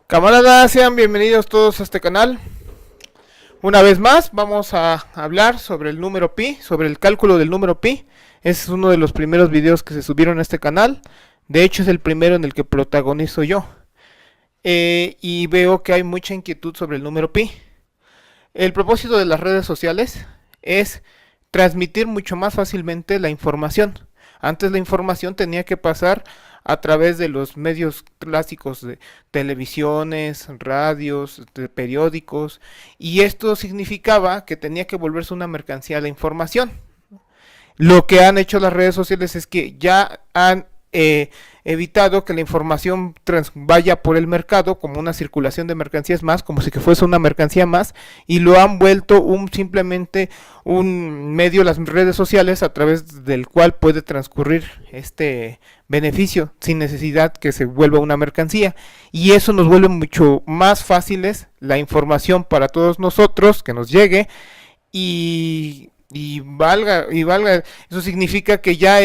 Camaradas, sean bienvenidos todos a este canal. Una vez más vamos a hablar sobre el número pi, sobre el cálculo del número pi. Es uno de los primeros videos que se subieron a este canal. De hecho es el primero en el que protagonizo yo. Y veo que hay mucha inquietud sobre el número pi. El propósito de las redes sociales es transmitir mucho más fácilmente la información. Antes la información tenía que pasar a través de los medios clásicos de televisiones, radios, de periódicos, y esto significaba que tenía que volverse una mercancía la información. Lo que han hecho las redes sociales es que ya han evitado que la información vaya por el mercado como una circulación de mercancías más, como si que fuese una mercancía más, y lo han vuelto simplemente un medio, las redes sociales, a través del cual puede transcurrir este beneficio sin necesidad que se vuelva una mercancía, y eso nos vuelve mucho más fáciles la información para todos nosotros, que nos llegue y valga, eso significa que ya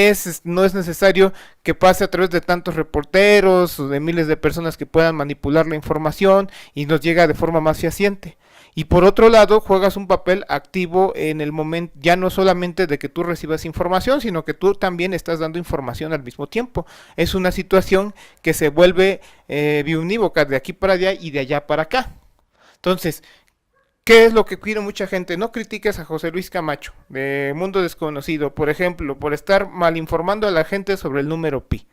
no es necesario que pase a través de tantos reporteros o de miles de personas que puedan manipular la información y nos llega de forma más fehaciente. Y por otro lado, juegas un papel activo en el momento, ya no solamente de que tú recibas información, sino que tú también estás dando información al mismo tiempo. Es una situación que se vuelve biunívoca, de aquí para allá y de allá para acá. Entonces, ¿qué es lo que quiere mucha gente? No critiques a José Luis Camacho, de Mundo Desconocido, por ejemplo, por estar mal informando a la gente sobre el número pi.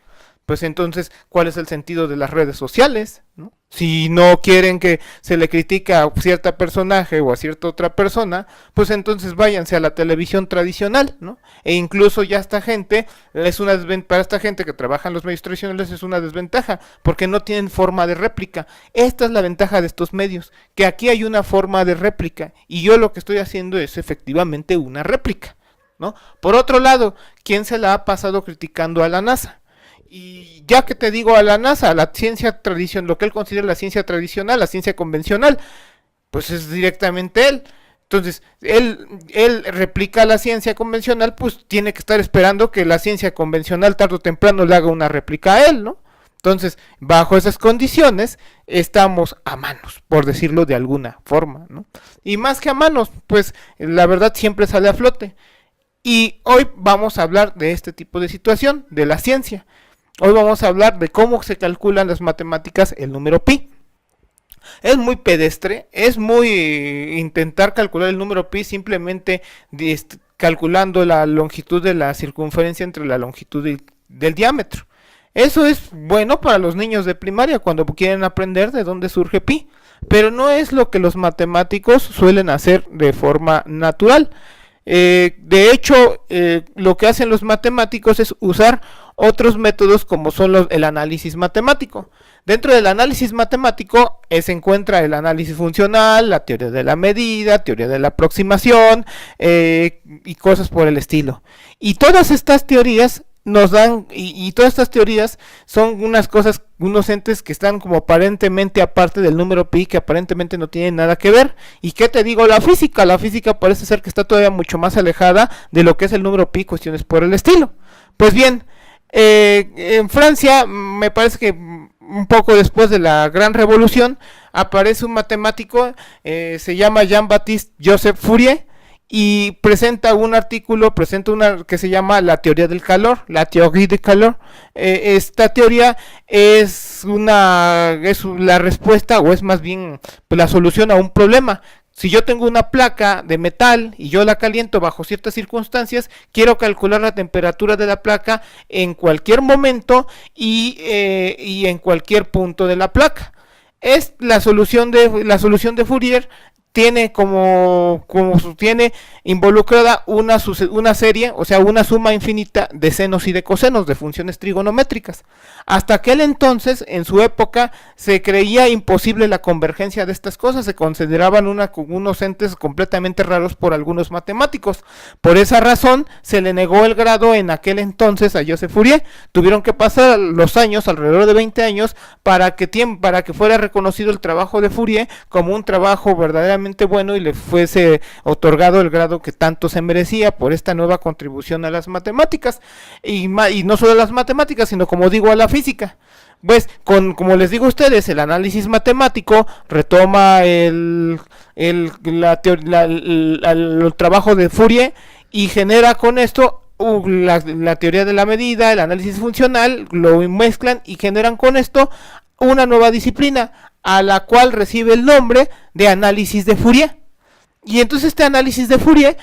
Pues entonces, ¿cuál es el sentido de las redes sociales? ¿No? Si no quieren que se le critique a cierta personaje o a cierta otra persona, pues entonces váyanse a la televisión tradicional, ¿no? E incluso ya esta gente, para esta gente que trabaja en los medios tradicionales es una desventaja, porque no tienen forma de réplica. Esta es la ventaja de estos medios, que aquí hay una forma de réplica, y yo lo que estoy haciendo es efectivamente una réplica, ¿no? Por otro lado, ¿quién se la ha pasado criticando a la NASA? Y ya que te digo a la NASA, a la ciencia tradicional, lo que él considera la ciencia tradicional, la ciencia convencional, pues es directamente él. Entonces, él replica la ciencia convencional, pues tiene que estar esperando que la ciencia convencional tarde o temprano le haga una réplica a él, ¿no? Entonces, bajo esas condiciones, estamos a manos, por decirlo de alguna forma, ¿no? Y más que a manos, pues la verdad siempre sale a flote. Y hoy vamos a hablar de este tipo de situación, de la ciencia. Hoy vamos a hablar de cómo se calculan las matemáticas el número pi. Es muy pedestre, es muy intentar calcular el número pi simplemente calculando la longitud de la circunferencia entre la longitud del diámetro. Eso es bueno para los niños de primaria cuando quieren aprender de dónde surge pi, pero no es lo que los matemáticos suelen hacer de forma natural. De hecho, lo que hacen los matemáticos es usar otros métodos como son el análisis matemático. Dentro del análisis matemático se encuentra el análisis funcional, la teoría de la medida, teoría de la aproximación y cosas por el estilo. Y todas estas teorías nos dan, y todas estas teorías son unas cosas, unos entes que están como aparentemente aparte del número pi, que aparentemente no tienen nada que ver. ¿Y qué te digo? La física parece ser que está todavía mucho más alejada de lo que es el número pi, cuestiones por el estilo. Pues bien, en Francia, me parece que un poco después de la Gran Revolución, aparece un matemático, se llama Jean-Baptiste Joseph Fourier, y presenta un artículo, que se llama la teoría del calor, la théorie du calor. Esta teoría es la respuesta, o es más bien la solución a un problema. Si yo tengo una placa de metal y yo la caliento bajo ciertas circunstancias, quiero calcular la temperatura de la placa en cualquier momento y en cualquier punto de la placa. Es la solución de Fourier. Tiene tiene involucrada una serie, o sea, una suma infinita de senos y de cosenos, de funciones trigonométricas. Hasta aquel entonces, en su época, se creía imposible la convergencia de estas cosas, se consideraban unos entes completamente raros por algunos matemáticos. Por esa razón, se le negó el grado en aquel entonces a Joseph Fourier. Tuvieron que pasar los años, alrededor de 20 años, para que fuera reconocido el trabajo de Fourier como un trabajo verdaderamente bueno y le fuese otorgado el grado que tanto se merecía por esta nueva contribución a las matemáticas, y no solo a las matemáticas, sino, como digo, a la física. Pues, como les digo a ustedes, el análisis matemático retoma el trabajo de Fourier y genera con esto la teoría de la medida, el análisis funcional, lo mezclan y generan con esto una nueva disciplina, a la cual recibe el nombre de análisis de Fourier. Y entonces este análisis de Fourier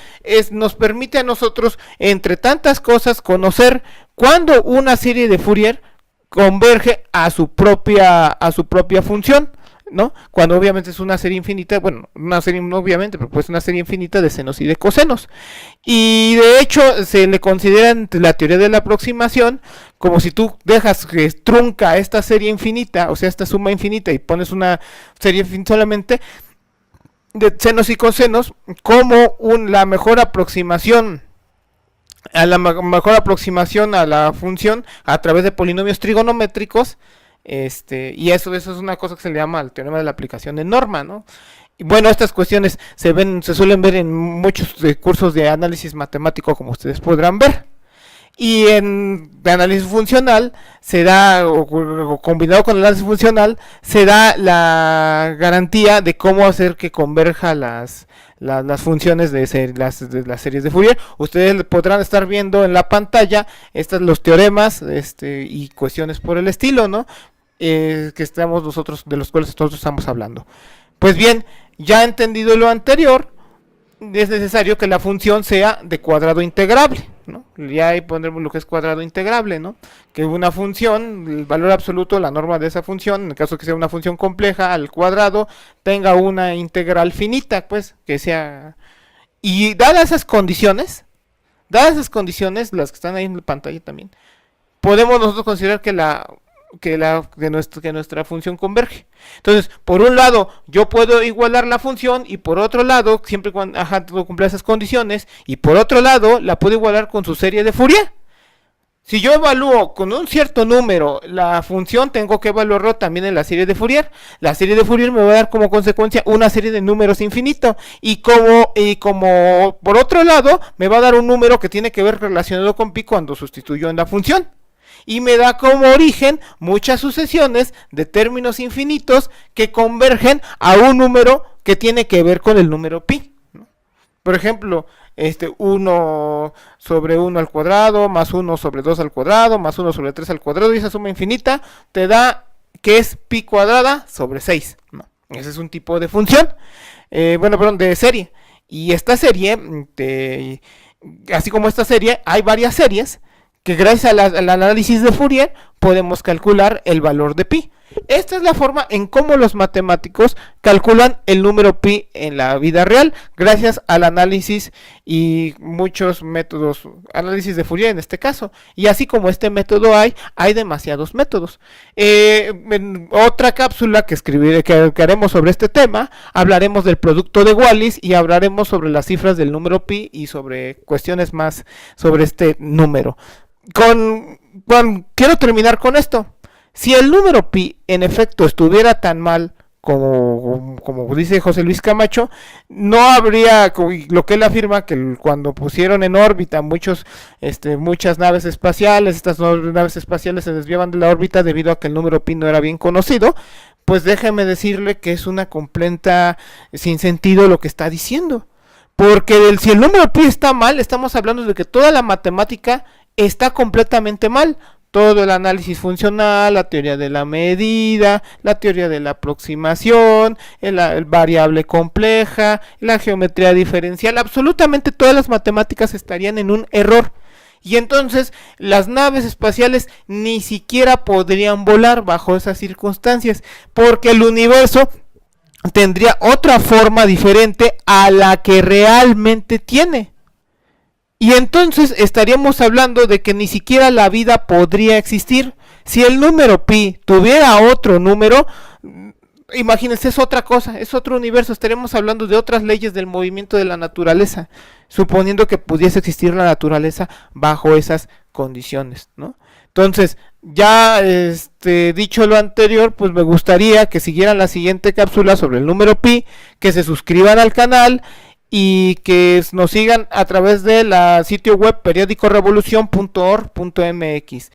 nos permite a nosotros, entre tantas cosas, conocer cuándo una serie de Fourier converge a su propia función, ¿no? Cuando obviamente es una serie infinita, bueno, una serie no obviamente, pero pues una serie infinita de senos y de cosenos. Y de hecho se le considera en la teoría de la aproximación como si tú dejas que trunca esta serie infinita, o sea, esta suma infinita, y pones una serie solamente de senos y cosenos como la mejor aproximación a la función a través de polinomios trigonométricos, y eso es una cosa que se le llama el teorema de la aplicación de norma, ¿no? Y bueno, estas cuestiones se suelen ver en muchos cursos de análisis matemático, como ustedes podrán ver. Y en análisis funcional se da, o combinado con el análisis funcional, se da la garantía de cómo hacer que converja las funciones de las series de Fourier. Ustedes podrán estar viendo en la pantalla los teoremas y cuestiones por el estilo, ¿no? De los cuales nosotros estamos hablando. Pues bien, ya entendido lo anterior, es necesario que la función sea de cuadrado integrable, ¿no? Ya ahí pondremos lo que es cuadrado integrable, ¿no? Que una función, el valor absoluto, la norma de esa función, en el caso que sea una función compleja, al cuadrado, tenga una integral finita, pues, que sea... Y dadas esas condiciones, las que están ahí en la pantalla también, podemos nosotros considerar que nuestra función converge. Entonces, por un lado, yo puedo igualar la función, y por otro lado, siempre cuando cumpla esas condiciones, y por otro lado, la puedo igualar con su serie de Fourier. Si yo evalúo con un cierto número la función, tengo que evaluarlo también en la serie de Fourier. La serie de Fourier me va a dar como consecuencia una serie de números infinito, y como por otro lado, me va a dar un número que tiene que ver relacionado con pi cuando sustituyo en la función. Y me da como origen muchas sucesiones de términos infinitos que convergen a un número que tiene que ver con el número pi, ¿no? Por ejemplo, 1 sobre 1 al cuadrado, más 1 sobre 2 al cuadrado, más 1 sobre 3 al cuadrado, y esa suma infinita te da que es pi cuadrada sobre 6, ¿no? Ese es un tipo de función, de serie. Y esta serie, así como esta serie, hay varias series que gracias al análisis de Fourier podemos calcular el valor de pi. Esta es la forma en cómo los matemáticos calculan el número pi en la vida real, gracias al análisis y muchos métodos, análisis de Fourier en este caso. Y así como este método hay demasiados métodos. En otra cápsula que haremos sobre este tema, hablaremos del producto de Wallis y hablaremos sobre las cifras del número pi y sobre cuestiones más sobre este número. Quiero terminar con esto. Si el número pi en efecto estuviera tan mal como dice José Luis Camacho, no habría lo que él afirma, que cuando pusieron en órbita muchas naves espaciales, estas naves espaciales se desviaban de la órbita debido a que el número pi no era bien conocido. Pues déjeme decirle que es una completa sin sentido lo que está diciendo, porque si el número pi está mal, estamos hablando de que toda la matemática está completamente mal. Todo el análisis funcional, la teoría de la medida, la teoría de la aproximación, el variable compleja, la geometría diferencial, absolutamente todas las matemáticas estarían en un error. Y entonces las naves espaciales ni siquiera podrían volar bajo esas circunstancias, porque el universo tendría otra forma diferente a la que realmente tiene. Y entonces estaríamos hablando de que ni siquiera la vida podría existir. Si el número pi tuviera otro número, imagínense, es otra cosa, es otro universo. Estaríamos hablando de otras leyes del movimiento de la naturaleza, suponiendo que pudiese existir la naturaleza bajo esas condiciones, ¿no? Entonces, ya dicho lo anterior, pues me gustaría que siguieran la siguiente cápsula sobre el número pi, que se suscriban al canal y que nos sigan a través de la sitio web periódicorevolucion.org.mx.